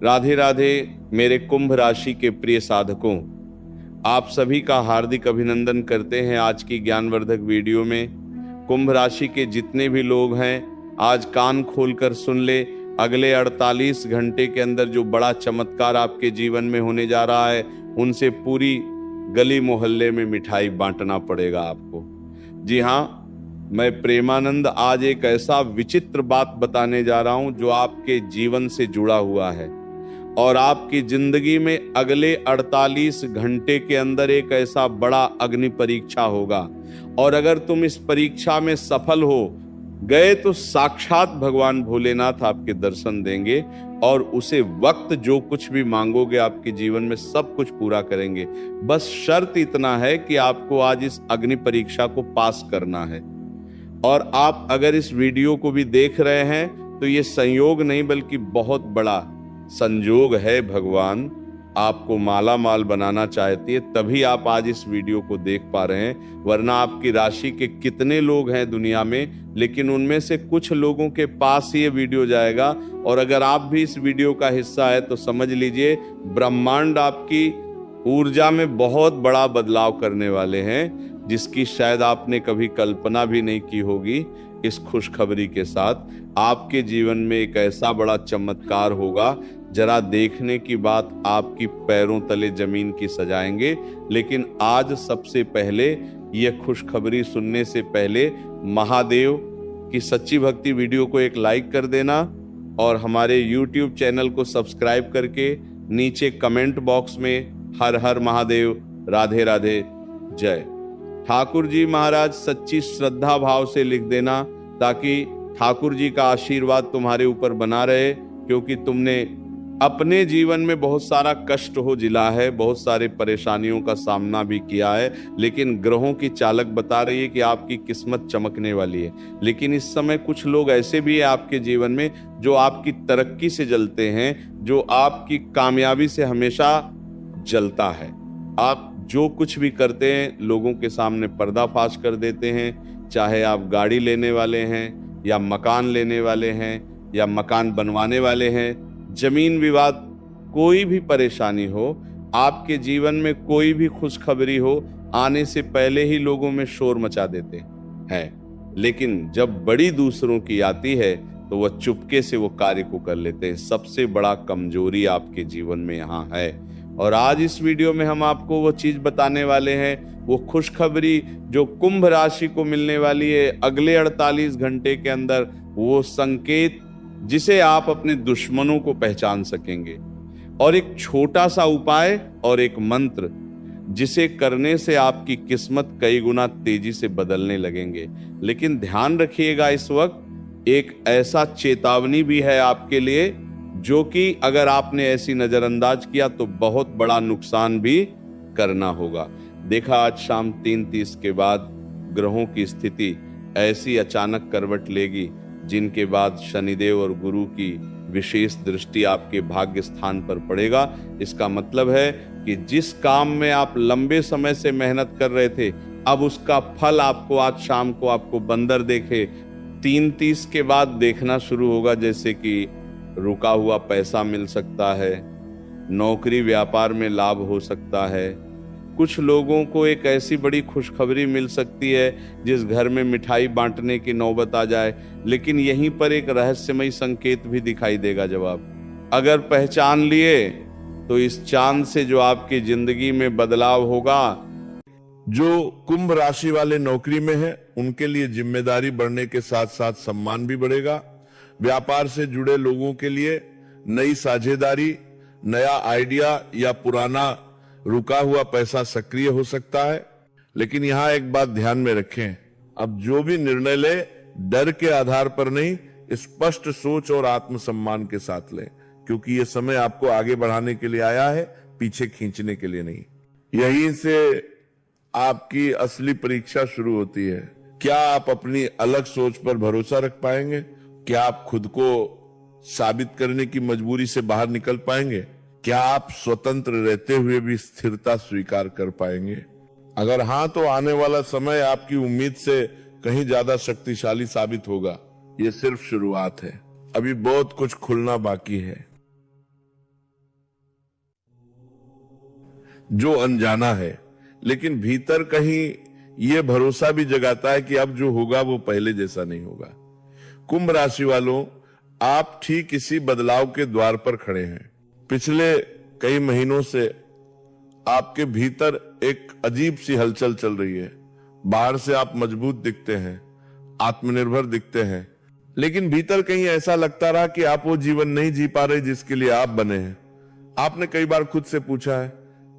राधे राधे मेरे कुंभ राशि के प्रिय साधकों, आप सभी का हार्दिक अभिनंदन करते हैं। आज की ज्ञानवर्धक वीडियो में कुंभ राशि के जितने भी लोग हैं, आज कान खोलकर सुन ले। अगले 48 घंटे के अंदर जो बड़ा चमत्कार आपके जीवन में होने जा रहा है, उनसे पूरी गली मोहल्ले में मिठाई बांटना पड़ेगा आपको। जी हाँ, मैं प्रेमानंद आज एक ऐसा विचित्र बात बताने जा रहा हूं जो आपके जीवन से जुड़ा हुआ है और आपकी जिंदगी में अगले 48 घंटे के अंदर एक ऐसा बड़ा अग्नि परीक्षा होगा। और अगर तुम इस परीक्षा में सफल हो गए तो साक्षात भगवान भोलेनाथ आपके दर्शन देंगे और उसे वक्त जो कुछ भी मांगोगे आपके जीवन में सब कुछ पूरा करेंगे। बस शर्त इतना है कि आपको आज इस अग्नि परीक्षा को पास करना है। और आप अगर इस वीडियो को भी देख रहे हैं तो ये संयोग नहीं बल्कि बहुत बड़ा संजोग है। भगवान आपको माला माल बनाना चाहती है, तभी आप आज इस वीडियो को देख पा रहे हैं। वरना आपकी राशि के कितने लोग हैं दुनिया में, लेकिन उनमें से कुछ लोगों के पास ये वीडियो जाएगा। और अगर आप भी इस वीडियो का हिस्सा है तो समझ लीजिए ब्रह्मांड आपकी ऊर्जा में बहुत बड़ा बदलाव करने वाले हैं, जिसकी शायद आपने कभी कल्पना भी नहीं की होगी। इस खुशखबरी के साथ आपके जीवन में एक ऐसा बड़ा चमत्कार होगा, जरा देखने की बात आपकी पैरों तले जमीन की सजाएंगे। लेकिन आज सबसे पहले यह खुशखबरी सुनने से पहले महादेव की सच्ची भक्ति वीडियो को एक लाइक कर देना और हमारे YouTube चैनल को सब्सक्राइब करके नीचे कमेंट बॉक्स में हर हर महादेव, राधे राधे, जय ठाकुर जी महाराज सच्ची श्रद्धा भाव से लिख देना, ताकि ठाकुर जी का आशीर्वाद तुम्हारे ऊपर बना रहे। क्योंकि तुमने अपने जीवन में बहुत सारा कष्ट हो जिला है, बहुत सारे परेशानियों का सामना भी किया है, लेकिन ग्रहों की चालक बता रही है कि आपकी किस्मत चमकने वाली है। लेकिन इस समय कुछ लोग ऐसे भी हैं आपके जीवन में जो आपकी तरक्की से जलते हैं, जो आपकी कामयाबी से हमेशा जलता है। आप जो कुछ भी करते हैं लोगों के सामने पर्दाफाश कर देते हैं। चाहे आप गाड़ी लेने वाले हैं या मकान लेने वाले हैं या मकान बनवाने वाले हैं, जमीन विवाद, कोई भी परेशानी हो, आपके जीवन में कोई भी खुशखबरी हो, आने से पहले ही लोगों में शोर मचा देते हैं। लेकिन जब बड़ी दूसरों की आती है तो वह चुपके से वो कार्य को कर लेते हैं। सबसे बड़ा कमजोरी आपके जीवन में यहाँ है। और आज इस वीडियो में हम आपको वो चीज बताने वाले हैं, वो खुशखबरी जो कुंभ राशि को मिलने वाली है अगले 48 घंटे के अंदर, वो संकेत जिसे आप अपने दुश्मनों को पहचान सकेंगे। और एक छोटा सा उपाय और एक मंत्र जिसे करने से आपकी किस्मत कई गुना तेजी से बदलने लगेंगे। लेकिन ध्यान रखिएगा, इस वक्त एक ऐसा चेतावनी भी है आपके लिए, जो कि अगर आपने ऐसी नजरअंदाज किया तो बहुत बड़ा नुकसान भी करना होगा। देखा, आज शाम 3:30 के बाद ग्रहों की स्थिति ऐसी अचानक करवट लेगी, जिनके बाद शनिदेव और गुरु की विशेष दृष्टि आपके भाग्य स्थान पर पड़ेगा। इसका मतलब है कि जिस काम में आप लंबे समय से मेहनत कर रहे थे, अब उसका फल आपको आज शाम को आपको बंदर देखे 3:30 के बाद देखना शुरू होगा। जैसे कि रुका हुआ पैसा मिल सकता है, नौकरी व्यापार में लाभ हो सकता है, कुछ लोगों को एक ऐसी बड़ी खुशखबरी मिल सकती है जिस घर में मिठाई बांटने की नौबत आ जाए। लेकिन यहीं पर एक रहस्यमय संकेत भी दिखाई देगा। जब आप अगर पहचान लिए तो इस चांद से जो आपकी जिंदगी में बदलाव होगा। जो कुंभ राशि वाले नौकरी में हैं, उनके लिए जिम्मेदारी बढ़ने के साथ साथ सम्मान भी बढ़ेगा। व्यापार से जुड़े लोगों के लिए नई साझेदारी, नया आइडिया या पुराना रुका हुआ पैसा सक्रिय हो सकता है। लेकिन यहां एक बात ध्यान में रखें, अब जो भी निर्णय ले डर के आधार पर नहीं, स्पष्ट सोच और आत्मसम्मान के साथ लें, क्योंकि यह समय आपको आगे बढ़ाने के लिए आया है, पीछे खींचने के लिए नहीं। यहीं से आपकी असली परीक्षा शुरू होती है। क्या आप अपनी अलग सोच पर भरोसा रख पाएंगे? क्या आप खुद को साबित करने की मजबूरी से बाहर निकल पाएंगे? क्या आप स्वतंत्र रहते हुए भी स्थिरता स्वीकार कर पाएंगे? अगर हां, तो आने वाला समय आपकी उम्मीद से कहीं ज्यादा शक्तिशाली साबित होगा। ये सिर्फ शुरुआत है, अभी बहुत कुछ खुलना बाकी है। जो अनजाना है, लेकिन भीतर कहीं ये भरोसा भी जगाता है कि अब जो होगा वो पहले जैसा नहीं होगा। कुंभ राशि वालों, आप ठीक इसी बदलाव के द्वार पर खड़े हैं। पिछले कई महीनों से आपके भीतर एक अजीब सी हलचल चल रही है। बाहर से आप मजबूत दिखते हैं, आत्मनिर्भर दिखते हैं, लेकिन भीतर कहीं ऐसा लगता रहा कि आप वो जीवन नहीं जी पा रहे जिसके लिए आप बने हैं। आपने कई बार खुद से पूछा है,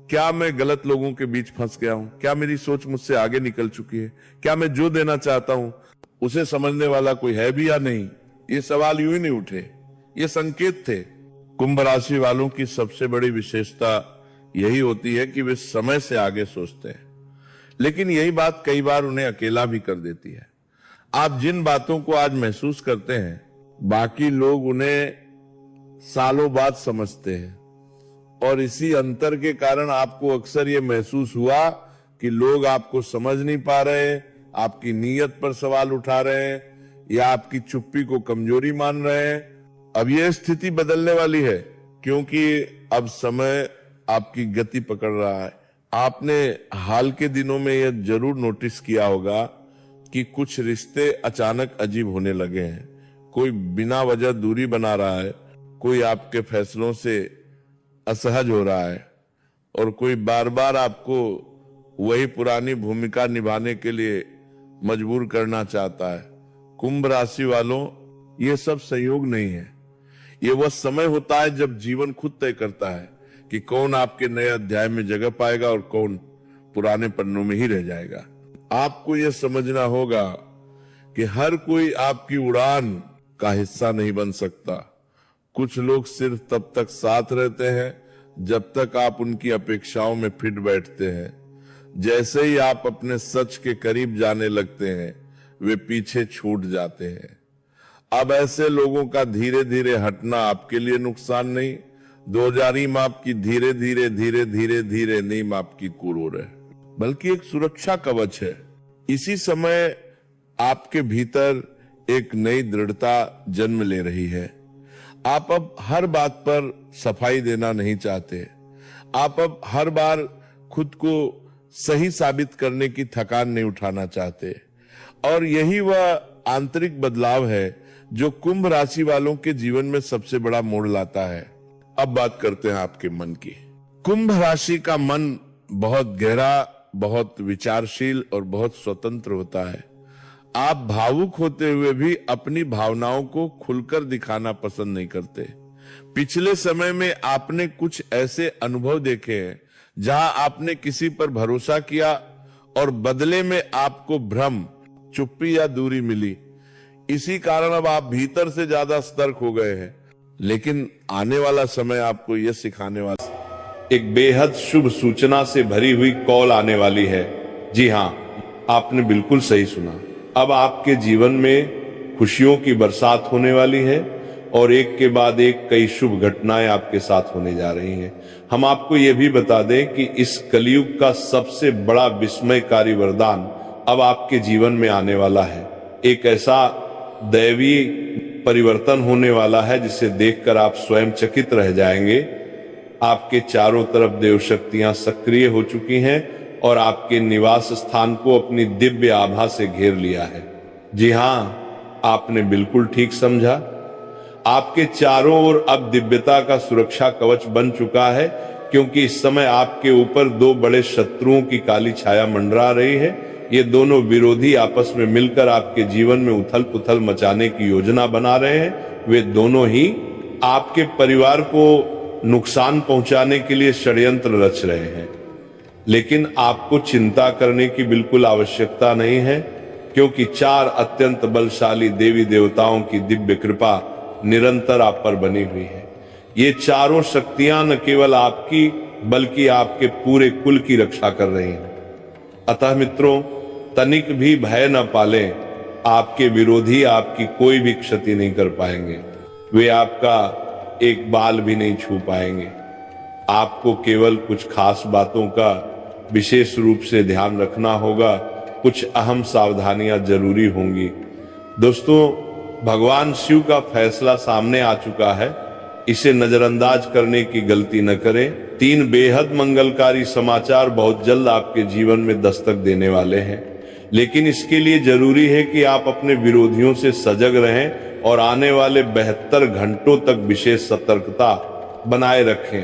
क्या मैं गलत लोगों के बीच फंस गया हूं? क्या मेरी सोच मुझसे आगे निकल चुकी है? क्या मैं जो देना चाहता हूं उसे समझने वाला कोई है भी या नहीं? ये सवाल यूं ही नहीं उठे, ये संकेत थे। कुंभ राशि वालों की सबसे बड़ी विशेषता यही होती है कि वे समय से आगे सोचते हैं, लेकिन यही बात कई बार उन्हें अकेला भी कर देती है। आप जिन बातों को आज महसूस करते हैं, बाकी लोग उन्हें सालों बाद समझते हैं, और इसी अंतर के कारण आपको अक्सर ये महसूस हुआ कि लोग आपको समझ नहीं पा रहे, आपकी नीयत पर सवाल उठा रहे हैं या आपकी चुप्पी को कमजोरी मान रहे हैं। अब यह स्थिति बदलने वाली है, क्योंकि अब समय आपकी गति पकड़ रहा है। आपने हाल के दिनों में यह जरूर नोटिस किया होगा कि कुछ रिश्ते अचानक अजीब होने लगे हैं। कोई बिना वजह दूरी बना रहा है, कोई आपके फैसलों से असहज हो रहा है, और कोई बार बार आपको वही पुरानी भूमिका निभाने के लिए मजबूर करना चाहता है। कुंभ राशि वालों, ये सब संयोग नहीं है। ये वह समय होता है जब जीवन खुद तय करता है कि कौन आपके नए अध्याय में जगह पाएगा और कौन पुराने पन्नों में ही रह जाएगा। आपको यह समझना होगा कि हर कोई आपकी उड़ान का हिस्सा नहीं बन सकता। कुछ लोग सिर्फ तब तक साथ रहते हैं जब तक आप उनकी अपेक्षाओं में फिट बैठते हैं। जैसे ही आप अपने सच के करीब जाने लगते हैं, वे पीछे छूट जाते हैं। अब ऐसे लोगों का धीरे धीरे हटना आपके लिए नुकसान नहीं, 2000 माप की धीरे धीरे धीरे धीरे धीरे नहीं माप की कुरूर है, बल्कि एक सुरक्षा कवच है। इसी समय आपके भीतर एक नई दृढ़ता जन्म ले रही है। आप अब हर बात पर सफाई देना नहीं चाहते। आप अब हर बार खुद को सही साबित करने की थकान नहीं उठाना चाहते। और यही वह आंतरिक बदलाव है जो कुंभ राशि वालों के जीवन में सबसे बड़ा मोड़ लाता है। अब बात करते हैं आपके मन की। कुंभ राशि का मन बहुत गहरा, बहुत विचारशील और बहुत स्वतंत्र होता है। आप भावुक होते हुए भी अपनी भावनाओं को खुलकर दिखाना पसंद नहीं करते। पिछले समय में आपने कुछ ऐसे अनुभव देखे हैं जहां आपने किसी पर भरोसा किया और बदले में आपको भ्रम, चुप्पी या दूरी मिली। इसी कारण अब आप भीतर से ज्यादा सतर्क हो गए हैं। लेकिन आने वाला समय आपको यह सिखाने वाला, एक बेहद शुभ सूचना से भरी हुई कॉल आने वाली है। जी हां, आपने बिल्कुल सही सुना। अब आपके जीवन में खुशियों की बरसात होने वाली है और एक के बाद एक कई शुभ घटनाएं आपके साथ होने जा रही हैं। हम आपको यह भी बता दें कि इस कलयुग का सबसे बड़ा विस्मयकारी वरदान अब आपके जीवन में आने वाला है। एक ऐसा दैवी परिवर्तन होने वाला है जिसे देखकर आप स्वयं चकित रह जाएंगे। आपके चारों तरफ देव शक्तियां सक्रिय हो चुकी हैं और आपके निवास स्थान को अपनी दिव्य आभा से घेर लिया है। जी हां, आपने बिल्कुल ठीक समझा। आपके चारों ओर अब दिव्यता का सुरक्षा कवच बन चुका है, क्योंकि इस समय आपके ऊपर दो बड़े शत्रुओं की काली छाया मंडरा रही है। ये दोनों विरोधी आपस में मिलकर आपके जीवन में उथल पुथल मचाने की योजना बना रहे हैं। वे दोनों ही आपके परिवार को नुकसान पहुंचाने के लिए षड्यंत्र रच रहे हैं। लेकिन आपको चिंता करने की बिल्कुल आवश्यकता नहीं है, क्योंकि 4 अत्यंत बलशाली देवी देवताओं की दिव्य कृपा निरंतर आप पर बनी हुई है। ये चारों शक्तियां न केवल आपकी बल्कि आपके पूरे कुल की रक्षा कर रही हैं। अतः मित्रों, तनिक भी भय न पालें। आपके विरोधी आपकी कोई भी क्षति नहीं कर पाएंगे। वे आपका एक बाल भी नहीं छू पाएंगे। आपको केवल कुछ खास बातों का विशेष रूप से ध्यान रखना होगा। कुछ अहम सावधानियां जरूरी होंगी। दोस्तों, भगवान शिव का फैसला सामने आ चुका है। इसे नजरअंदाज करने की गलती न करें। 3 बेहद मंगलकारी समाचार बहुत जल्द आपके जीवन में दस्तक देने वाले हैं, लेकिन इसके लिए जरूरी है कि आप अपने विरोधियों से सजग रहें और आने वाले 72 घंटों तक विशेष सतर्कता बनाए रखें।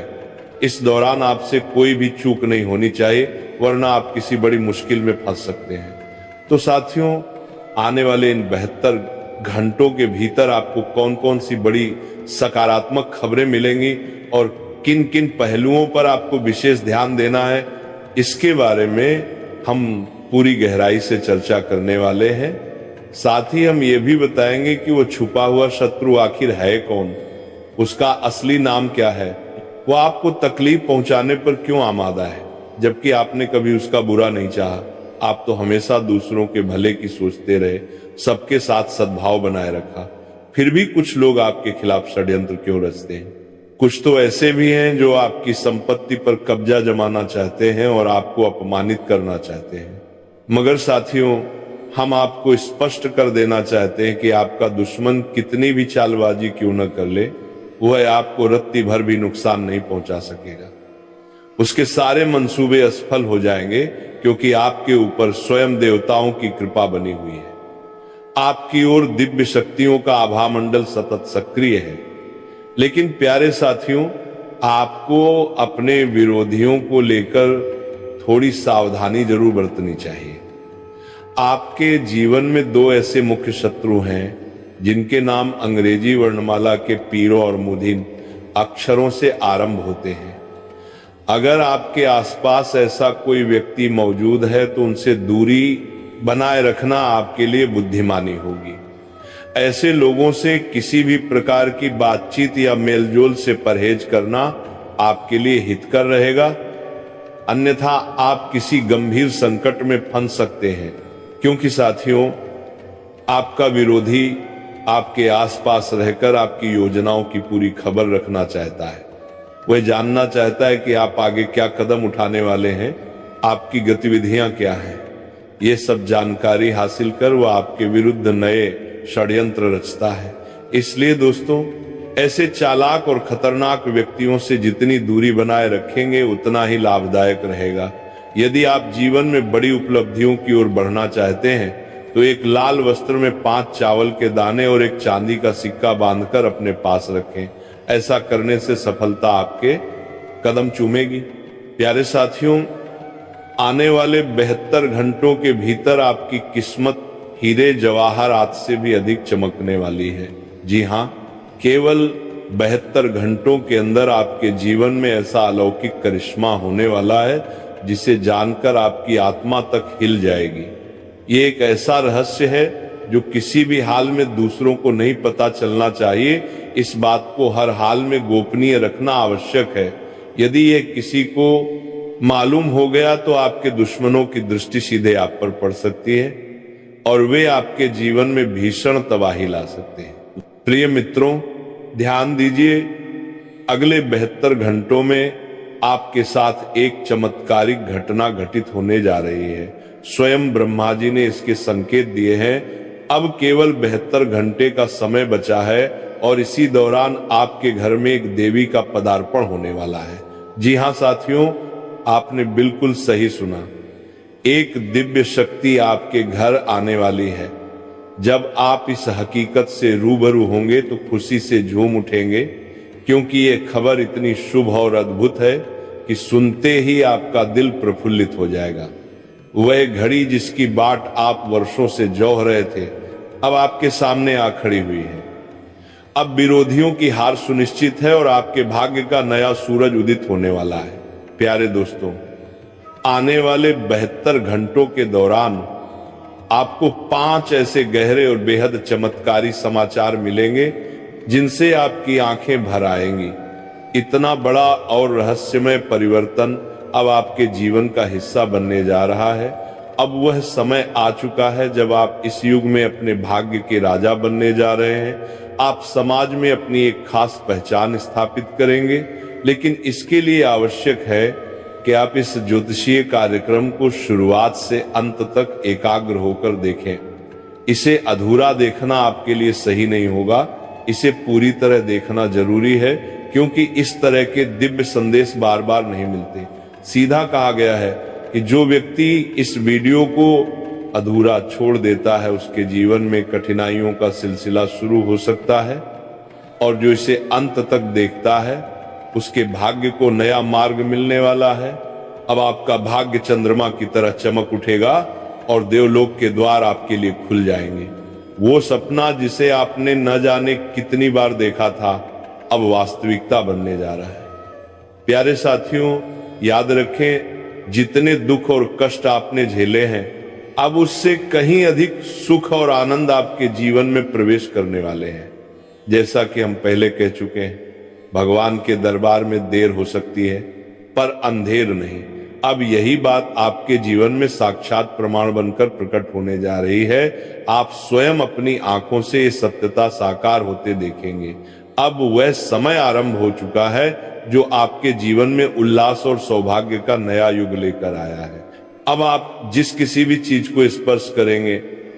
इस दौरान आपसे कोई भी चूक नहीं होनी चाहिए, वरना आप किसी बड़ी मुश्किल में फंस सकते हैं। तो साथियों, आने वाले इन 72 घंटों के भीतर आपको कौन कौन सी बड़ी सकारात्मक खबरें मिलेंगी और किन किन पहलुओं पर आपको विशेष ध्यान देना है, इसके बारे में हम पूरी गहराई से चर्चा करने वाले हैं। साथ ही हम ये भी बताएंगे कि वो छुपा हुआ शत्रु आखिर है कौन, उसका असली नाम क्या है, वो आपको तकलीफ पहुंचाने पर क्यों आमादा है, जबकि आपने कभी उसका बुरा नहीं चाहा। आप तो हमेशा दूसरों के भले की सोचते रहे, सबके साथ सद्भाव बनाए रखा, फिर भी कुछ लोग आपके खिलाफ षड्यंत्र क्यों रचते हैं। कुछ तो ऐसे भी हैं जो आपकी संपत्ति पर कब्जा जमाना चाहते हैं और आपको अपमानित करना चाहते हैं। मगर साथियों, हम आपको स्पष्ट कर देना चाहते हैं कि आपका दुश्मन कितनी भी चालबाजी क्यों न कर ले, वह आपको रत्ती भर भी नुकसान नहीं पहुंचा सकेगा। उसके सारे मंसूबे असफल हो जाएंगे, क्योंकि आपके ऊपर स्वयं देवताओं की कृपा बनी हुई है। आपकी ओर दिव्य शक्तियों का आभा मंडल सतत सक्रिय है। लेकिन प्यारे साथियों, आपको अपने विरोधियों को लेकर थोड़ी सावधानी जरूर बरतनी चाहिए। आपके जीवन में 2 ऐसे मुख्य शत्रु हैं जिनके नाम अंग्रेजी वर्णमाला के पीरो और मुदिन अक्षरों से आरंभ होते हैं। अगर आपके आसपास ऐसा कोई व्यक्ति मौजूद है तो उनसे दूरी बनाए रखना आपके लिए बुद्धिमानी होगी। ऐसे लोगों से किसी भी प्रकार की बातचीत या मेलजोल से परहेज करना आपके लिए हितकर रहेगा, अन्यथा आप किसी गंभीर संकट में फंस सकते हैं। क्योंकि साथियों, आपका विरोधी आपके आसपास रहकर आपकी योजनाओं की पूरी खबर रखना चाहता है। वह जानना चाहता है कि आप आगे क्या कदम उठाने वाले हैं, आपकी गतिविधियां क्या हैं। ये सब जानकारी हासिल कर वह आपके विरुद्ध नए षड्यंत्र रचता है। इसलिए दोस्तों, ऐसे चालाक और खतरनाक व्यक्तियों से जितनी दूरी बनाए रखेंगे उतना ही लाभदायक रहेगा। यदि आप जीवन में बड़ी उपलब्धियों की ओर बढ़ना चाहते हैं तो एक लाल वस्त्र में 5 चावल के दाने और एक चांदी का सिक्का बांधकर अपने पास रखें। ऐसा करने से सफलता आपके कदम चूमेगी। प्यारे साथियों, आने वाले 72 घंटों के भीतर आपकी किस्मत हीरे जवाहरात से भी अधिक चमकने वाली है। जी हाँ, केवल 72 घंटों के अंदर आपके जीवन में ऐसा अलौकिक करिश्मा होने वाला है जिसे जानकर आपकी आत्मा तक हिल जाएगी। ये एक ऐसा रहस्य है जो किसी भी हाल में दूसरों को नहीं पता चलना चाहिए। इस बात को हर हाल में गोपनीय रखना आवश्यक है। यदि ये किसी को मालूम हो गया तो आपके दुश्मनों की दृष्टि सीधे आप पर पड़ सकती है और वे आपके जीवन में भीषण तबाही ला सकते हैं। प्रिय मित्रों, ध्यान दीजिए, अगले 72 घंटों में आपके साथ एक चमत्कारिक घटना घटित होने जा रही है। स्वयं ब्रह्मा जी ने इसके संकेत दिए हैं। अब केवल 72 घंटे का समय बचा है और इसी दौरान आपके घर में एक देवी का पदार्पण होने वाला है। जी हाँ साथियों, आपने बिल्कुल सही सुना। एक दिव्य शक्ति आपके घर आने वाली है। जब आप इस हकीकत से रूबरू होंगे तो खुशी से झूम उठेंगे, क्योंकि ये खबर इतनी शुभ और अद्भुत है कि सुनते ही आपका दिल प्रफुल्लित हो जाएगा। वह घड़ी जिसकी बाट आप वर्षों से जोह रहे थे, अब आपके सामने आ खड़ी हुई है। अब विरोधियों की हार सुनिश्चित है और आपके भाग्य का नया सूरज उदित होने वाला है। प्यारे दोस्तों, आने वाले 72 घंटों के दौरान आपको 5 ऐसे गहरे और बेहद चमत्कारी समाचार मिलेंगे जिनसे आपकी आंखें भर आएंगी। इतना बड़ा और रहस्यमय परिवर्तन अब आपके जीवन का हिस्सा बनने जा रहा है। अब वह समय आ चुका है जब आप इस युग में अपने भाग्य के राजा बनने जा रहे हैं। आप समाज में अपनी एक खास पहचान स्थापित करेंगे, लेकिन इसके लिए आवश्यक है कि आप इस ज्योतिषीय कार्यक्रम को शुरुआत से अंत तक एकाग्र होकर देखें। इसे अधूरा देखना आपके लिए सही नहीं होगा, इसे पूरी तरह देखना जरूरी है, क्योंकि इस तरह के दिव्य संदेश बार बार नहीं मिलते। सीधा कहा गया है कि जो व्यक्ति इस वीडियो को अधूरा छोड़ देता है उसके जीवन में कठिनाइयों का सिलसिला शुरू हो सकता है, और जो इसे अंत तक देखता है उसके भाग्य को नया मार्ग मिलने वाला है। अब आपका भाग्य चंद्रमा की तरह चमक उठेगा और देवलोक के द्वार आपके लिए खुल जाएंगे। वो सपना जिसे आपने न जाने कितनी बार देखा था अब वास्तविकता बनने जा रहा है। प्यारे साथियों, याद रखें, जितने दुख और कष्ट आपने झेले हैं अब उससे कहीं अधिक सुख और आनंद आपके जीवन में प्रवेश करने वाले हैं। जैसा कि हम पहले कह चुके हैं, भगवान के दरबार में देर हो सकती है पर अंधेर नहीं। अब यही बात आपके जीवन में साक्षात प्रमाण बनकर प्रकट होने जा रही है। आप स्वयं अपनी आंखों से ये सत्यता साकार होते देखेंगे। अब वह समय आरंभ हो चुका है जो आपके जीवन में उल्लास और सौभाग्य का नया युग लेकर आया है। अब आप जिस किसी भी चीज को स्पर्श करेंगे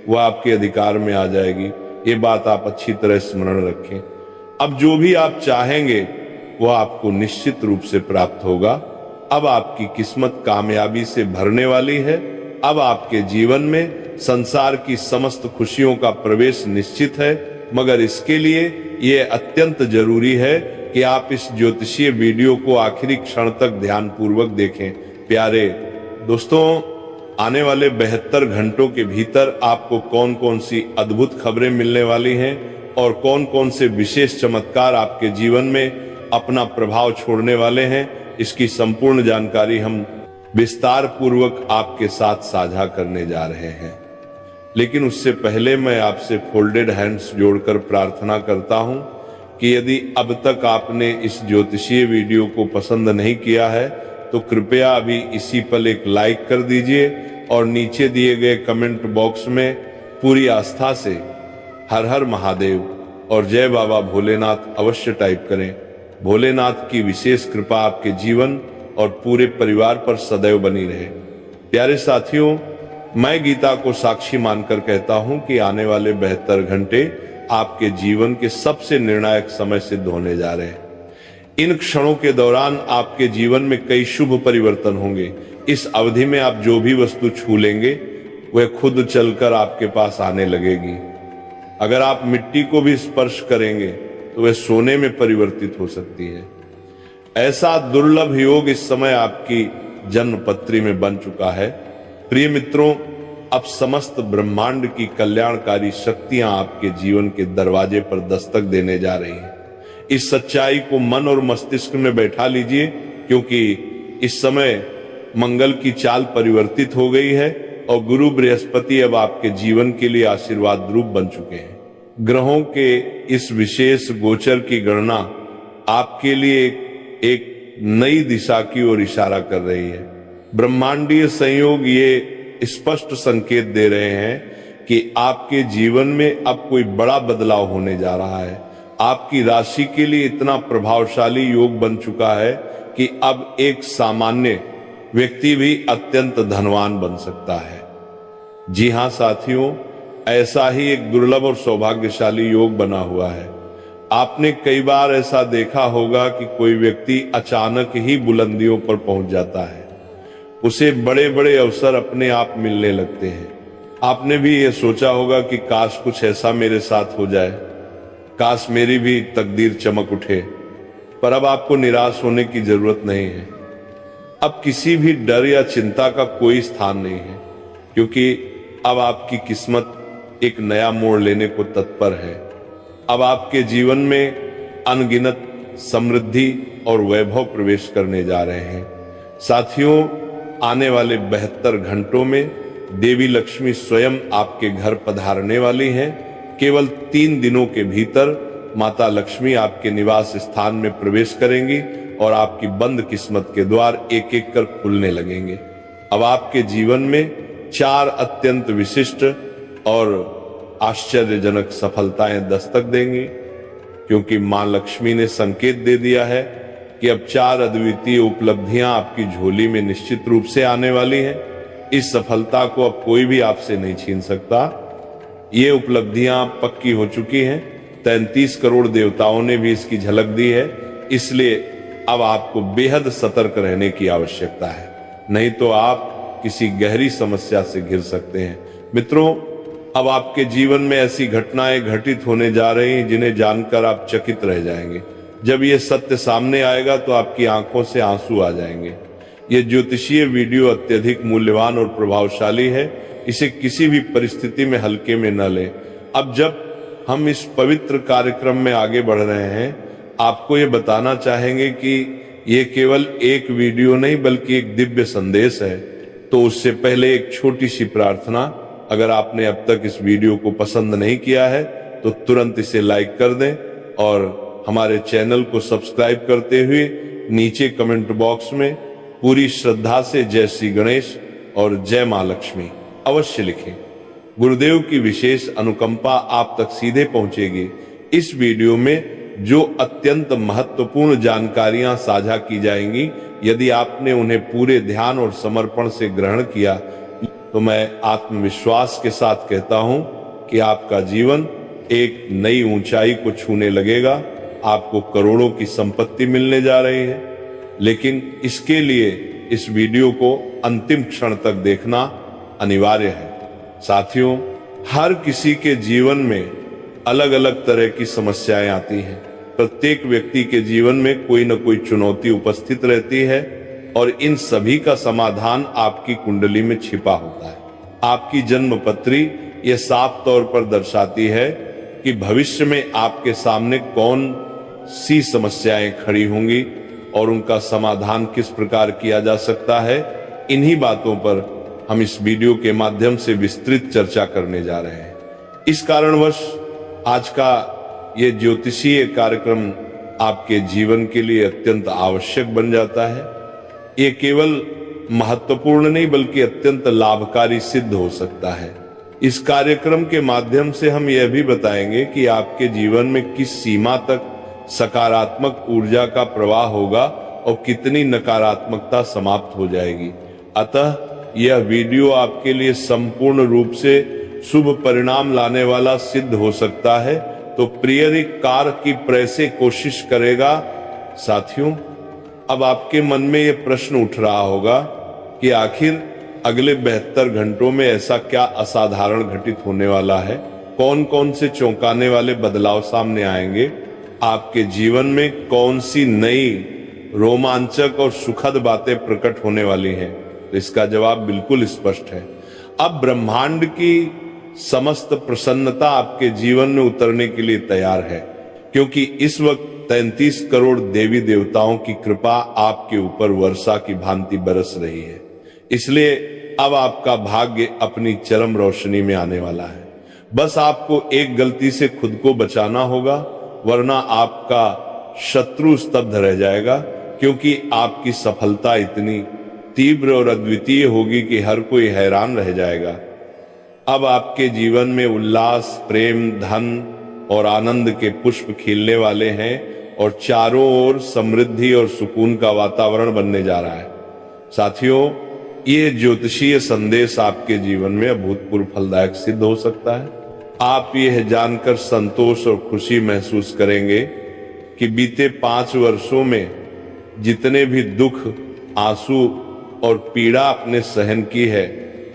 वह आपके अधिकार में आ जाएगी। ये बात आप अच्छी तरह स्मरण रखें। अब जो भी आप चाहेंगे वह आपको निश्चित रूप से प्राप्त होगा। अब आपकी किस्मत कामयाबी से भरने वाली है। अब आपके जीवन में संसार की समस्त खुशियों का प्रवेश निश्चित है, मगर इसके लिए यह अत्यंत जरूरी है कि आप इस ज्योतिषीय वीडियो को आखिरी क्षण तक ध्यानपूर्वक देखें। प्यारे दोस्तों, आने वाले 72 घंटों के भीतर आपको कौन कौन सी अद्भुत खबरें मिलने वाली हैं और कौन कौन से विशेष चमत्कार आपके जीवन में अपना प्रभाव छोड़ने वाले हैं, इसकी संपूर्ण जानकारी हम विस्तार पूर्वक आपके साथ साझा करने जा रहे हैं। लेकिन उससे पहले मैं आपसे फोल्डेड हैंड्स जोड़कर प्रार्थना करता हूं कि यदि अब तक आपने इस ज्योतिषीय वीडियो को पसंद नहीं किया है तो कृपया अभी इसी पल एक लाइक कर दीजिए और नीचे दिए गए कमेंट बॉक्स में पूरी आस्था से हर हर महादेव और जय बाबा भोलेनाथ अवश्य टाइप करें। भोलेनाथ की विशेष कृपा आपके जीवन और पूरे परिवार पर सदैव बनी रहे। प्यारे साथियों, मैं गीता को साक्षी मानकर कहता हूं कि आने वाले 72 घंटे आपके जीवन के सबसे निर्णायक समय सिद्ध होने जा रहे हैं। इन क्षणों के दौरान आपके जीवन में कई शुभ परिवर्तन होंगे। इस अवधि में आप जो भी वस्तु छू लेंगे वह खुद चलकर आपके पास आने लगेगी। अगर आप मिट्टी को भी स्पर्श करेंगे तो वह सोने में परिवर्तित हो सकती है। ऐसा दुर्लभ योग इस समय आपकी जन्म पत्री में बन चुका है। प्रिय मित्रों, अब समस्त ब्रह्मांड की कल्याणकारी शक्तियां आपके जीवन के दरवाजे पर दस्तक देने जा रही हैं। इस सच्चाई को मन और मस्तिष्क में बैठा लीजिए, क्योंकि इस समय मंगल की चाल परिवर्तित हो गई है और गुरु बृहस्पति अब आपके जीवन के लिए आशीर्वाद रूप बन चुके हैं। ग्रहों के इस विशेष गोचर की गणना आपके लिए एक नई दिशा की ओर इशारा कर रही है। ब्रह्मांडीय संयोग ये स्पष्ट संकेत दे रहे हैं कि आपके जीवन में अब कोई बड़ा बदलाव होने जा रहा है। आपकी राशि के लिए इतना प्रभावशाली योग बन चुका है कि अब एक सामान्य व्यक्ति भी अत्यंत धनवान बन सकता है। जी हां साथियों, ऐसा ही एक दुर्लभ और सौभाग्यशाली योग बना हुआ है। आपने कई बार ऐसा देखा होगा कि कोई व्यक्ति अचानक ही बुलंदियों पर पहुंच जाता है। उसे बड़े बड़े अवसर अपने आप मिलने लगते हैं। आपने भी ये सोचा होगा कि काश कुछ ऐसा मेरे साथ हो जाए, काश मेरी भी तकदीर चमक उठे। पर अब आपको निराश होने की जरूरत नहीं है। अब किसी भी डर या चिंता का कोई स्थान नहीं है, क्योंकि अब आपकी किस्मत एक नया मोड़ लेने को तत्पर है। अब आपके जीवन में अनगिनत समृद्धि और वैभव प्रवेश करने जा रहे हैं। साथियों, आने वाले 72 घंटों में देवी लक्ष्मी स्वयं आपके घर पधारने वाली हैं। केवल 3 दिनों के भीतर माता लक्ष्मी आपके निवास स्थान में प्रवेश करेंगी और आपकी बंद किस्मत के द्वार एक एक कर खुलने लगेंगे। अब आपके जीवन में 4 अत्यंत विशिष्ट और आश्चर्यजनक सफलताएं दस्तक देंगी, क्योंकि मां लक्ष्मी ने संकेत दे दिया है कि अब 4 अद्वितीय उपलब्धियां आपकी झोली में निश्चित रूप से आने वाली हैं। इस सफलता को अब कोई भी आपसे नहीं छीन सकता। ये उपलब्धियां पक्की हो चुकी हैं। 33 करोड़ देवताओं ने भी इसकी झलक दी है। इसलिए अब आपको बेहद सतर्क रहने की आवश्यकता है, नहीं तो आप किसी गहरी समस्या से घिर सकते हैं। मित्रों, अब आपके जीवन में ऐसी घटनाएं घटित होने जा रही हैं जिन्हें जानकर आप चकित रह जाएंगे। जब ये सत्य सामने आएगा तो आपकी आंखों से आंसू आ जाएंगे। ये ज्योतिषीय वीडियो अत्यधिक मूल्यवान और प्रभावशाली है, इसे किसी भी परिस्थिति में हल्के में न लें। अब जब हम इस पवित्र कार्यक्रम में आगे बढ़ रहे हैं, आपको ये बताना चाहेंगे कि ये केवल एक वीडियो नहीं बल्कि एक दिव्य संदेश है। तो उससे पहले एक छोटी सी प्रार्थना, अगर आपने अब तक इस वीडियो को पसंद नहीं किया है तो तुरंत इसे लाइक कर दें और हमारे चैनल को सब्सक्राइब करते हुए नीचे कमेंट बॉक्स में पूरी श्रद्धा से जय श्री गणेश और जय मां लक्ष्मी अवश्य लिखें। गुरुदेव की विशेष अनुकंपा आप तक सीधे पहुंचेगी। इस वीडियो में जो अत्यंत महत्वपूर्ण जानकारियां साझा की जाएंगी, यदि आपने उन्हें पूरे ध्यान और समर्पण से ग्रहण किया तो मैं आत्मविश्वास के साथ कहता हूं कि आपका जीवन एक नई ऊंचाई को छूने लगेगा। आपको करोड़ों की संपत्ति मिलने जा रही है, लेकिन इसके लिए इस वीडियो को अंतिम क्षण तक देखना अनिवार्य है। साथियों, हर किसी के जीवन में अलग अलग तरह की समस्याएं आती हैं। प्रत्येक व्यक्ति के जीवन में कोई न कोई चुनौती उपस्थित रहती है और इन सभी का समाधान आपकी कुंडली में छिपा होता है। आपकी जन्म पत्री यह साफ तौर पर दर्शाती है कि भविष्य में आपके सामने कौन सी समस्याएं खड़ी होंगी और उनका समाधान किस प्रकार किया जा सकता है। इन्हीं बातों पर हम इस वीडियो के माध्यम से विस्तृत चर्चा करने जा रहे हैं। इस कारणवश आज का ये ज्योतिषीय कार्यक्रम आपके जीवन के लिए अत्यंत आवश्यक बन जाता है। ये केवल महत्वपूर्ण नहीं बल्कि अत्यंत लाभकारी सिद्ध हो सकता है। इस कार्यक्रम के माध्यम से हम यह भी बताएंगे कि आपके जीवन में किस सीमा तक सकारात्मक ऊर्जा का प्रवाह होगा और कितनी नकारात्मकता समाप्त हो जाएगी। अतः यह वीडियो आपके लिए संपूर्ण रूप से शुभ परिणाम लाने वाला सिद्ध हो सकता है। तो प्रिय कार की प्रैसे कोशिश करेगा। साथियों, अब आपके मन में यह प्रश्न उठ रहा होगा कि आखिर अगले 72 घंटों में ऐसा क्या असाधारण घटित होने वाला है, कौन कौन से चौंकाने वाले बदलाव सामने आएंगे, आपके जीवन में कौन सी नई रोमांचक और सुखद बातें प्रकट होने वाली हैं। तो इसका जवाब बिल्कुल स्पष्ट है। अब ब्रह्मांड की समस्त प्रसन्नता आपके जीवन में उतरने के लिए तैयार है, क्योंकि इस वक्त 33 करोड़ देवी देवताओं की कृपा आपके ऊपर वर्षा की भांति बरस रही है। इसलिए अब आपका भाग्य अपनी चरम रोशनी में आने वाला है। बस आपको एक गलती से खुद को बचाना होगा, वरना आपका शत्रु स्तब्ध रह जाएगा, क्योंकि आपकी सफलता इतनी तीव्र और अद्वितीय होगी कि हर कोई हैरान रह जाएगा। अब आपके जीवन में उल्लास, प्रेम, धन और आनंद के पुष्प खिलने वाले हैं और चारों ओर समृद्धि और सुकून का वातावरण बनने जा रहा है। साथियों, ये ज्योतिषीय संदेश आपके जीवन में अभूतपूर्व फलदायक सिद्ध हो सकता है। आप यह जानकर संतोष और खुशी महसूस करेंगे कि बीते 5 वर्षों में जितने भी दुख, आंसू और पीड़ा आपने सहन की है,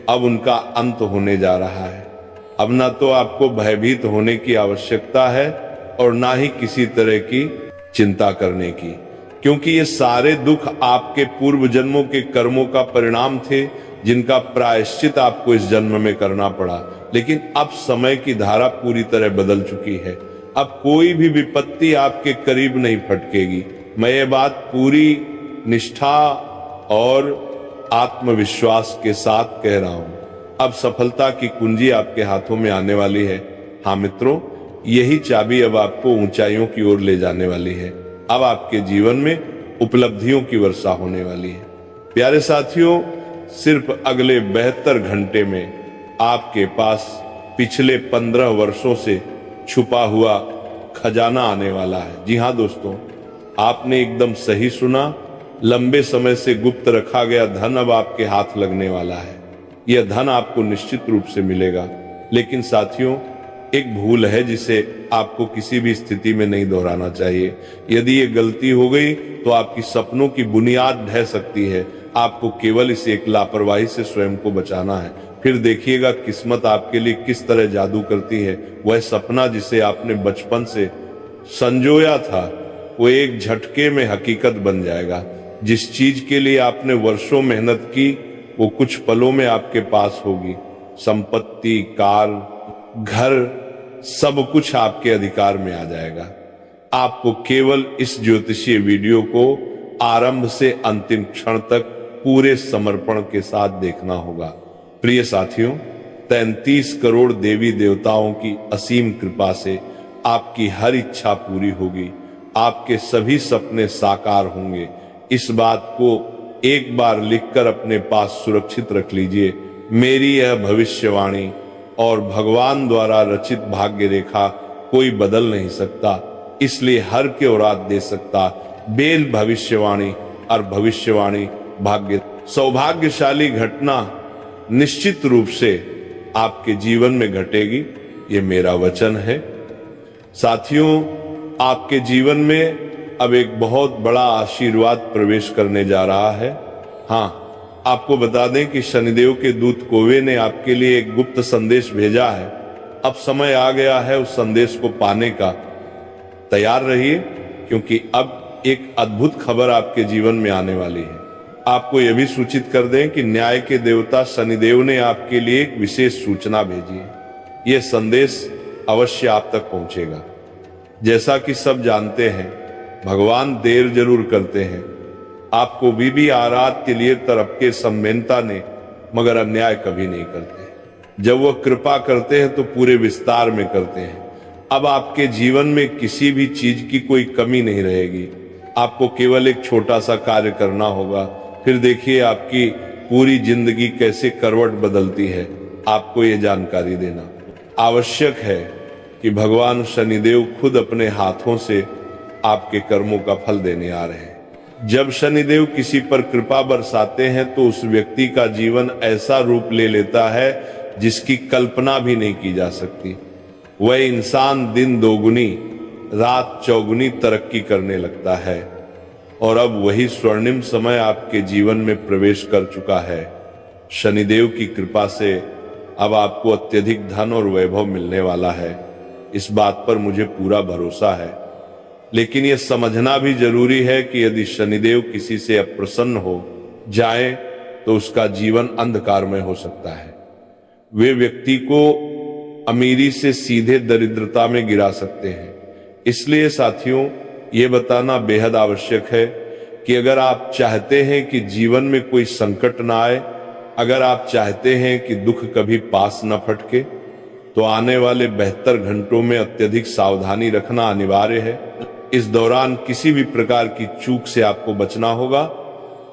अब उनका अंत होने जा रहा है। अब ना तो आपको भयभीत होने की आवश्यकता है और ना ही किसी तरह की चिंता करने की, क्योंकि ये सारे दुख आपके पूर्व जन्मों के कर्मों का परिणाम थे, जिनका प्रायश्चित आपको इस जन्म में करना पड़ा। लेकिन अब समय की धारा पूरी तरह बदल चुकी है। अब कोई भी विपत्ति आपके करीब नहीं फटकेगी। मैं ये बात पूरी निष्ठा और आत्मविश्वास के साथ कह रहा हूं। अब सफलता की कुंजी आपके हाथों में आने वाली है। हाँ मित्रों, यही चाबी अब आपको ऊंचाइयों की ओर ले जाने वाली है। अब आपके जीवन में उपलब्धियों की वर्षा होने वाली है। प्यारे साथियों, सिर्फ अगले 72 घंटे में आपके पास पिछले 15 वर्षों से छुपा हुआ खजाना आने वाला है। जी हाँ दोस्तों, आपने एकदम सही सुना। लंबे समय से गुप्त रखा गया धन अब आपके हाथ लगने वाला है। यह धन आपको निश्चित रूप से मिलेगा। लेकिन साथियों, एक भूल है जिसे आपको किसी भी स्थिति में नहीं दोहराना चाहिए। यदि ये गलती हो गई तो आपकी सपनों की बुनियाद ढह सकती है। आपको केवल इस एक लापरवाही से स्वयं को बचाना है। फिर देखिएगा किस्मत आपके लिए किस तरह जादू करती है। वह सपना जिसे आपने बचपन से संजोया था वो एक झटके में हकीकत बन जाएगा। जिस चीज के लिए आपने वर्षों मेहनत की वो कुछ पलों में आपके पास होगी। संपत्ति, कार, घर, सब कुछ आपके अधिकार में आ जाएगा। आपको केवल इस ज्योतिषीय वीडियो को आरंभ से अंतिम क्षण तक पूरे समर्पण के साथ देखना होगा। प्रिय साथियों, 33 करोड़ देवी देवताओं की असीम कृपा से आपकी हर इच्छा पूरी होगी। आपके सभी सपने साकार होंगे। इस बात को एक बार लिखकर अपने पास सुरक्षित रख लीजिए। मेरी यह भविष्यवाणी और भगवान द्वारा रचित भाग्य रेखा कोई बदल नहीं सकता, इसलिए हर के औरात दे सकता। बेल भविष्यवाणी और भविष्यवाणी भाग्य। सौभाग्यशाली घटना निश्चित रूप से आपके जीवन में घटेगी, ये मेरा वचन है। साथियों, आपके जीवन में अब एक बहुत बड़ा आशीर्वाद प्रवेश करने जा रहा है। हाँ, आपको बता दें कि शनिदेव के दूत कोवे ने आपके लिए एक गुप्त संदेश भेजा है। अब समय आ गया है उस संदेश को पाने का। तैयार रहिए, क्योंकि अब एक अद्भुत खबर आपके जीवन में आने वाली है। आपको यह भी सूचित कर दें कि न्याय के देवता शनिदेव ने आपके लिए एक विशेष सूचना भेजी है। यह संदेश अवश्य आप तक पहुंचेगा। जैसा कि सब जानते हैं, भगवान देर जरूर करते हैं। आपको भी आराध के लिए तरफ के संवेदता ने, मगर अन्याय कभी नहीं करते। जब वह कृपा करते हैं तो पूरे विस्तार में करते हैं। अब आपके जीवन में किसी भी चीज की कोई कमी नहीं रहेगी। आपको केवल एक छोटा सा कार्य करना होगा, फिर देखिए आपकी पूरी जिंदगी कैसे करवट बदलती है। आपको ये जानकारी देना आवश्यक है कि भगवान शनिदेव खुद अपने हाथों से आपके कर्मों का फल देने आ रहे हैं। जब शनिदेव किसी पर कृपा बरसाते हैं तो उस व्यक्ति का जीवन ऐसा रूप ले लेता है जिसकी कल्पना भी नहीं की जा सकती। वह इंसान दिन दोगुनी रात चौगुनी तरक्की करने लगता है। और अब वही स्वर्णिम समय आपके जीवन में प्रवेश कर चुका है। शनिदेव की कृपा से अब आपको अत्यधिक धन और वैभव मिलने वाला है। इस बात पर मुझे पूरा भरोसा है। लेकिन यह समझना भी जरूरी है कि यदि शनिदेव किसी से अप्रसन्न हो जाए तो उसका जीवन अंधकारमय हो सकता है। वे व्यक्ति को अमीरी से सीधे दरिद्रता में गिरा सकते हैं। इसलिए साथियों, ये बताना बेहद आवश्यक है कि अगर आप चाहते हैं कि जीवन में कोई संकट ना आए, अगर आप चाहते हैं कि दुख कभी पास न फटके, तो आने वाले 72 घंटों में अत्यधिक सावधानी रखना अनिवार्य है। इस दौरान किसी भी प्रकार की चूक से आपको बचना होगा,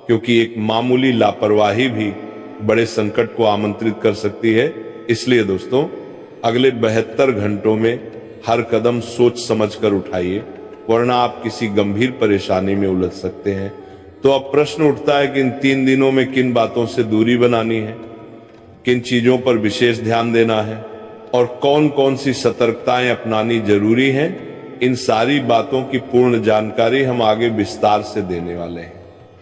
क्योंकि एक मामूली लापरवाही भी बड़े संकट को आमंत्रित कर सकती है। इसलिए दोस्तों, अगले 72 घंटों में हर कदम सोच समझकर उठाइए, वरना आप किसी गंभीर परेशानी में उलझ सकते हैं। तो अब प्रश्न उठता है कि इन 3 दिनों में किन बातों से दूरी बनानी है, किन चीजों पर विशेष ध्यान देना है और कौन कौन सी सतर्कताएं अपनानी जरूरी हैं। इन सारी बातों की पूर्ण जानकारी हम आगे विस्तार से देने वाले हैं।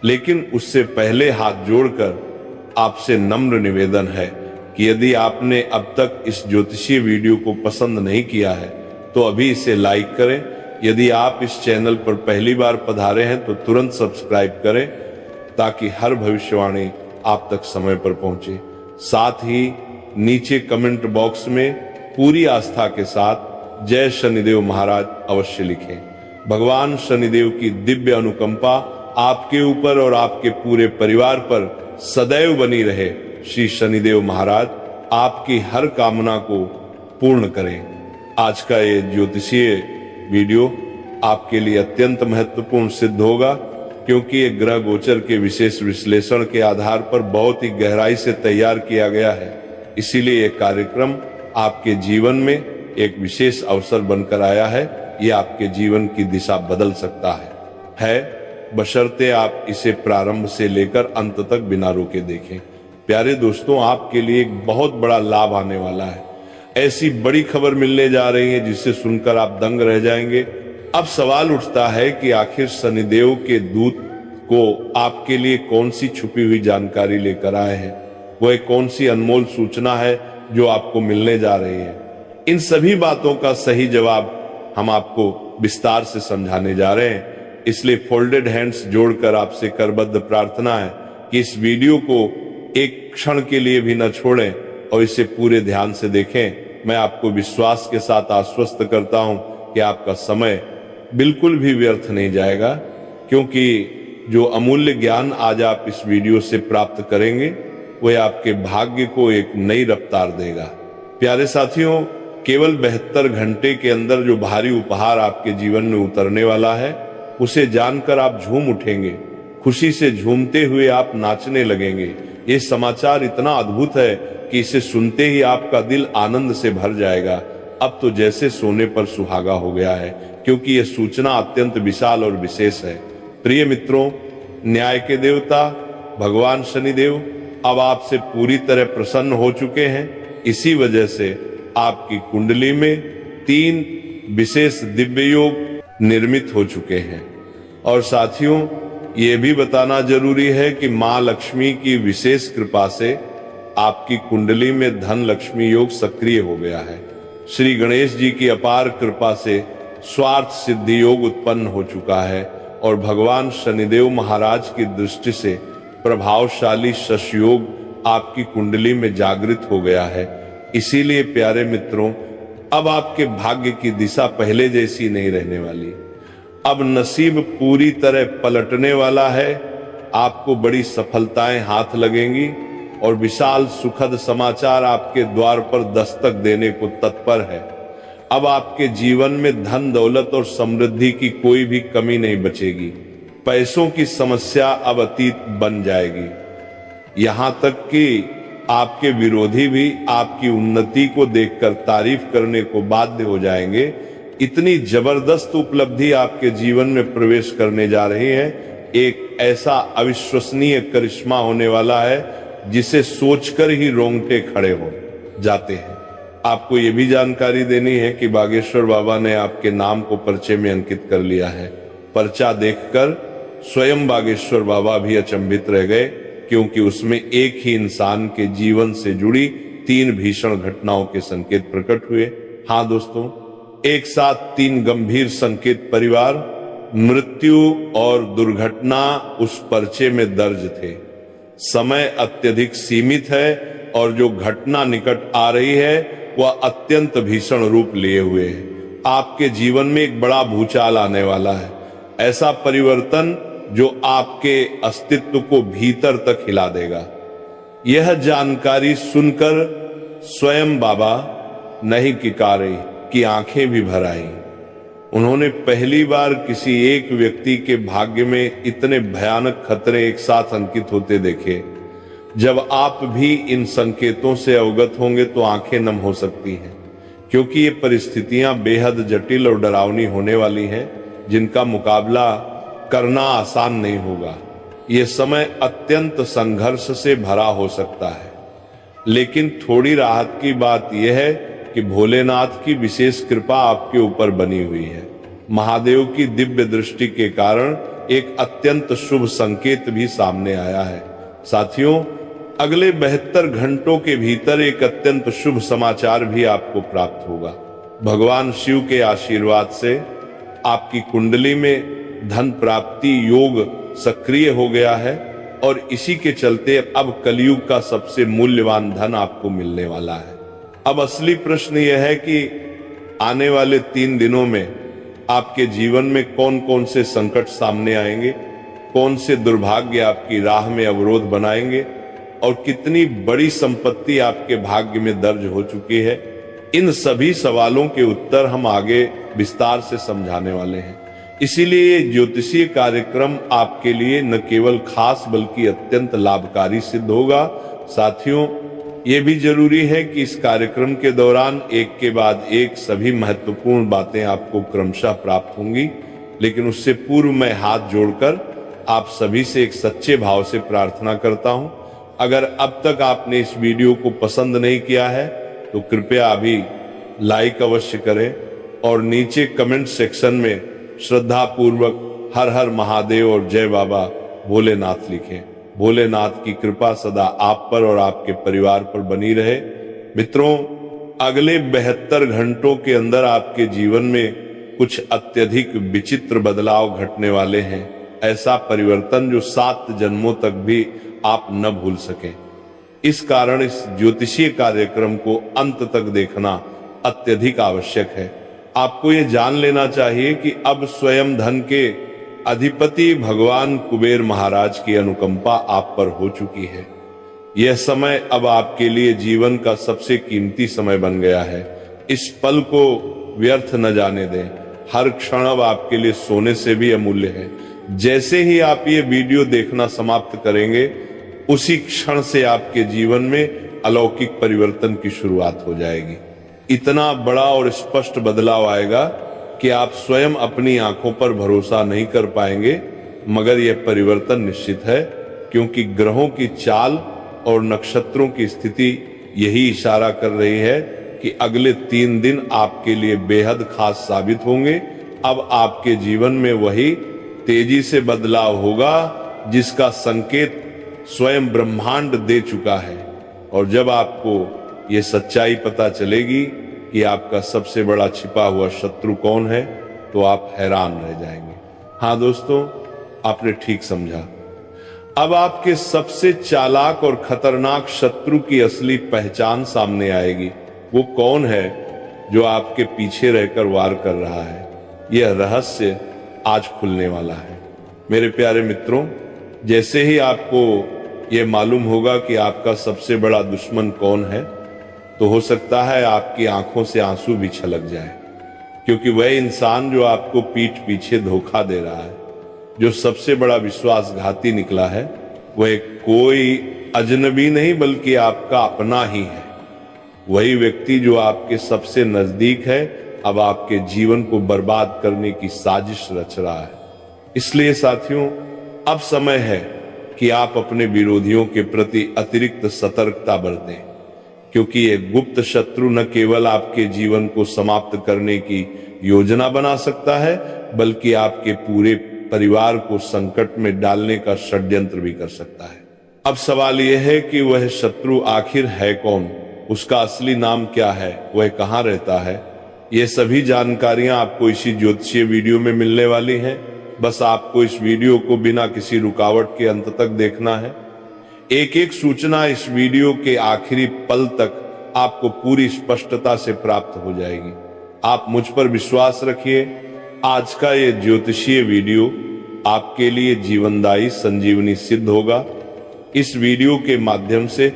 लेकिन उससे पहले हाथ जोड़कर आपसे नम्र निवेदन है कि यदि आपने अब तक इस ज्योतिषीय वीडियो को पसंद नहीं किया है तो अभी इसे लाइक करें। यदि आप इस चैनल पर पहली बार पधारे हैं तो तुरंत सब्सक्राइब करें, ताकि हर भविष्यवाणी आप तक समय पर पहुंचे। साथ ही नीचे कमेंट बॉक्स में पूरी आस्था के साथ जय शनिदेव महाराज अवश्य लिखें। भगवान शनिदेव की दिव्य अनुकंपा आपके ऊपर और आपके पूरे परिवार पर सदैव बनी रहे। श्री शनिदेव महाराज आपकी हर कामना को पूर्ण करें। आज का ये ज्योतिषीय वीडियो आपके लिए अत्यंत महत्वपूर्ण सिद्ध होगा, क्योंकि ये ग्रह गोचर के विशेष विश्लेषण के आधार पर बहुत ही गहराई से तैयार किया गया है। इसीलिए ये कार्यक्रम आपके जीवन में एक विशेष अवसर बनकर आया है। ये आपके जीवन की दिशा बदल सकता है, बशर्ते आप इसे प्रारंभ से लेकर अंत तक बिना रोके देखें। प्यारे दोस्तों, आपके लिए एक बहुत बड़ा लाभ आने वाला है। ऐसी बड़ी खबर मिलने जा रही है जिसे सुनकर आप दंग रह जाएंगे। अब सवाल उठता है कि आखिर शनिदेव के दूत को आपके लिए कौन सी छुपी हुई जानकारी लेकर आए हैं, वह कौन सी अनमोल सूचना है जो आपको मिलने जा रही है। इन सभी बातों का सही जवाब हम आपको विस्तार से समझाने जा रहे हैं। इसलिए फोल्डेड हैंड्स जोड़कर आपसे करबद्ध प्रार्थना है कि इस वीडियो को एक क्षण के लिए भी न छोड़ें और इसे पूरे ध्यान से देखें। मैं आपको विश्वास के साथ आश्वस्त करता हूं कि आपका समय बिल्कुल भी व्यर्थ नहीं जाएगा, क्योंकि जो अमूल्य ज्ञान आज आप इस वीडियो से प्राप्त करेंगे वह आपके भाग्य को एक नई रफ्तार देगा। प्यारे साथियों, केवल 72 घंटे के अंदर जो भारी उपहार आपके जीवन में उतरने वाला है, उसे जानकर आप झूम उठेंगे, खुशी से झूमते हुए आप नाचने लगेंगे। ये समाचार इतना अद्भुत है कि इसे सुनते ही आपका दिल आनंद से भर जाएगा। अब तो जैसे सोने पर सुहागा हो गया है, क्योंकि यह सूचना अत्यंत विशाल और विशेष है। प्रिय मित्रों, न्याय के देवता भगवान शनिदेव अब आपसे पूरी तरह प्रसन्न हो चुके हैं। इसी वजह से आपकी कुंडली में 3 विशेष दिव्य योग निर्मित हो चुके हैं। और साथियों, ये भी बताना जरूरी है कि मां लक्ष्मी की विशेष कृपा से आपकी कुंडली में धन लक्ष्मी योग सक्रिय हो गया है। श्री गणेश जी की अपार कृपा से स्वार्थ सिद्धि योग उत्पन्न हो चुका है और भगवान शनिदेव महाराज की दृष्टि से प्रभावशाली शश योग आपकी कुंडली में जागृत हो गया है। इसीलिए प्यारे मित्रों, अब आपके भाग्य की दिशा पहले जैसी नहीं रहने वाली। अब नसीब पूरी तरह पलटने वाला है। आपको बड़ी सफलताएं हाथ लगेंगी और विशाल सुखद समाचार आपके द्वार पर दस्तक देने को तत्पर है। अब आपके जीवन में धन दौलत और समृद्धि की कोई भी कमी नहीं बचेगी। पैसों की समस्या अब अतीत बन जाएगी। यहां तक कि आपके विरोधी भी आपकी उन्नति को देखकर तारीफ करने को बाध्य हो जाएंगे। इतनी जबरदस्त उपलब्धि आपके जीवन में प्रवेश करने जा रही है। एक ऐसा अविश्वसनीय करिश्मा होने वाला है जिसे सोचकर ही रोंगटे खड़े हो जाते हैं। आपको ये भी जानकारी देनी है कि बागेश्वर बाबा ने आपके नाम को पर्चे में अंकित कर लिया है। पर्चा देखकर स्वयं बागेश्वर बाबा भी अचंभित रह गए, क्योंकि उसमें एक ही इंसान के जीवन से जुड़ी 3 भीषण घटनाओं के संकेत प्रकट हुए। हाँ दोस्तों, एक साथ 3 गंभीर संकेत परिवार, मृत्यु और दुर्घटना उस पर्चे में दर्ज थे। समय अत्यधिक सीमित है और जो घटना निकट आ रही है वह अत्यंत भीषण रूप लिए हुए है। आपके जीवन में एक बड़ा भूचाल आने वाला है, ऐसा परिवर्तन जो आपके अस्तित्व को भीतर तक हिला देगा। यह जानकारी सुनकर स्वयं बाबा नहीं किकारी की आंखें भी भर आईं। उन्होंने पहली बार किसी एक व्यक्ति के भाग्य में इतने भयानक खतरे एक साथ अंकित होते देखे। जब आप भी इन संकेतों से अवगत होंगे तो आंखें नम हो सकती हैं, क्योंकि ये परिस्थितियां बेहद जटिल और डरावनी होने वाली हैं, जिनका मुकाबला करना आसान नहीं होगा। ये समय अत्यंत संघर्ष से भरा हो सकता है, लेकिन थोड़ी राहत की बात यह है कि भोलेनाथ की विशेष कृपा आपके ऊपर बनी हुई है। महादेव की दिव्य दृष्टि के कारण एक अत्यंत शुभ संकेत भी सामने आया है। साथियों, अगले 72 घंटों के भीतर एक अत्यंत शुभ समाचार भी आपको प्राप्त होगा। भगवान शिव के आशीर्वाद से आपकी कुंडली में धन प्राप्ति योग सक्रिय हो गया है और इसी के चलते अब कलयुग का सबसे मूल्यवान धन आपको मिलने वाला है। अब असली प्रश्न यह है कि आने वाले 3 दिनों में आपके जीवन में कौन कौन से संकट सामने आएंगे, कौन से दुर्भाग्य आपकी राह में अवरोध बनाएंगे और कितनी बड़ी संपत्ति आपके भाग्य में दर्ज हो चुकी है। इन सभी सवालों के उत्तर हम आगे विस्तार से समझाने वाले हैं। इसीलिए ये ज्योतिषीय कार्यक्रम आपके लिए न केवल खास बल्कि अत्यंत लाभकारी सिद्ध होगा। साथियों, ये भी जरूरी है कि इस कार्यक्रम के दौरान एक के बाद एक सभी महत्वपूर्ण बातें आपको क्रमशः प्राप्त होंगी, लेकिन उससे पूर्व मैं हाथ जोड़कर आप सभी से एक सच्चे भाव से प्रार्थना करता हूं, अगर अब तक आपने इस वीडियो को पसंद नहीं किया है तो कृपया अभी लाइक अवश्य करें और नीचे कमेंट सेक्शन में श्रद्धा पूर्वक हर हर महादेव और जय बाबा भोलेनाथ लिखें। भोलेनाथ की कृपा सदा आप पर और आपके परिवार पर बनी रहे। मित्रों, अगले 72 घंटों के अंदर आपके जीवन में कुछ अत्यधिक विचित्र बदलाव घटने वाले हैं। ऐसा परिवर्तन जो 7 जन्मों तक भी आप न भूल सकें। इस कारण इस ज्योतिषीय कार्यक्रम को अंत तक देखना अत्यधिक आवश्यक है। आपको ये जान लेना चाहिए कि अब स्वयं धन के अधिपति भगवान कुबेर महाराज की अनुकंपा आप पर हो चुकी है। यह समय अब आपके लिए जीवन का सबसे कीमती समय बन गया है। इस पल को व्यर्थ न जाने दें। हर क्षण अब आपके लिए सोने से भी अमूल्य है। जैसे ही आप ये वीडियो देखना समाप्त करेंगे, उसी क्षण से आपके जीवन में अलौकिक परिवर्तन की शुरुआत हो जाएगी। इतना बड़ा और स्पष्ट बदलाव आएगा कि आप स्वयं अपनी आंखों पर भरोसा नहीं कर पाएंगे, मगर यह परिवर्तन निश्चित है, क्योंकि ग्रहों की चाल और नक्षत्रों की स्थिति यही इशारा कर रही है कि अगले 3 दिन आपके लिए बेहद खास साबित होंगे। अब आपके जीवन में वही तेजी से बदलाव होगा जिसका संकेत स्वयं ब्रह्मांड दे चुका है। और जब आपको ये सच्चाई पता चलेगी कि आपका सबसे बड़ा छिपा हुआ शत्रु कौन है, तो आप हैरान रह जाएंगे। हाँ दोस्तों, आपने ठीक समझा। अब आपके सबसे चालाक और खतरनाक शत्रु की असली पहचान सामने आएगी। वो कौन है जो आपके पीछे रहकर वार कर रहा है? यह रहस्य आज खुलने वाला है। मेरे प्यारे मित्रों, जैसे ही आपको यह मालूम होगा कि आपका सबसे बड़ा दुश्मन कौन है, तो हो सकता है आपकी आंखों से आंसू भी छलक जाए, क्योंकि वह इंसान जो आपको पीठ पीछे धोखा दे रहा है, जो सबसे बड़ा विश्वासघाती निकला है, वह कोई अजनबी नहीं बल्कि आपका अपना ही है। वही व्यक्ति जो आपके सबसे नजदीक है, अब आपके जीवन को बर्बाद करने की साजिश रच रहा है। इसलिए साथियों, अब समय है कि आप अपने विरोधियों के प्रति अतिरिक्त सतर्कता बरतें, क्योंकि ये गुप्त शत्रु न केवल आपके जीवन को समाप्त करने की योजना बना सकता है, बल्कि आपके पूरे परिवार को संकट में डालने का षड्यंत्र भी कर सकता है। अब सवाल यह है कि वह शत्रु आखिर है कौन, उसका असली नाम क्या है, वह कहाँ रहता है। ये सभी जानकारियां आपको इसी ज्योतिषीय वीडियो में मिलने वाली हैं। बस आपको इस वीडियो को बिना किसी रुकावट के अंत तक देखना है। एक एक सूचना इस वीडियो के आखिरी पल तक आपको पूरी स्पष्टता से प्राप्त हो जाएगी। आप मुझ पर विश्वास रखिए। आज का ये ज्योतिषीय वीडियो आपके लिए जीवनदायी संजीवनी सिद्ध होगा। इस वीडियो के माध्यम से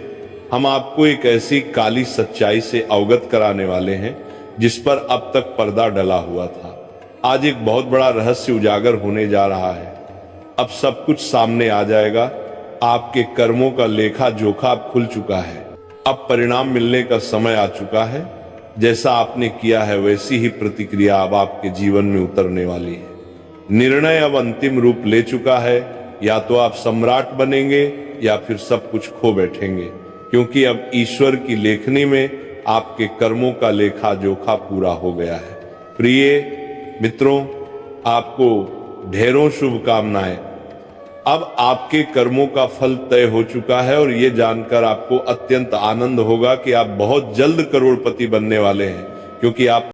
हम आपको एक ऐसी काली सच्चाई से अवगत कराने वाले हैं जिस पर अब तक पर्दा डला हुआ था। आज एक बहुत बड़ा रहस्य उजागर होने जा रहा है। अब सब कुछ सामने आ जाएगा। आपके कर्मों का लेखा जोखा अब खुल चुका है। अब परिणाम मिलने का समय आ चुका है। जैसा आपने किया है वैसी ही प्रतिक्रिया अब आपके जीवन में उतरने वाली है। निर्णय अब अंतिम रूप ले चुका है। या तो आप सम्राट बनेंगे या फिर सब कुछ खो बैठेंगे, क्योंकि अब ईश्वर की लेखनी में आपके कर्मों का लेखा जोखा पूरा हो गया है। प्रिय मित्रों, आपको ढेरों शुभकामनाएं। अब आपके कर्मों का फल तय हो चुका है और यह जानकर आपको अत्यंत आनंद होगा कि आप बहुत जल्द करोड़पति बनने वाले हैं, क्योंकि आप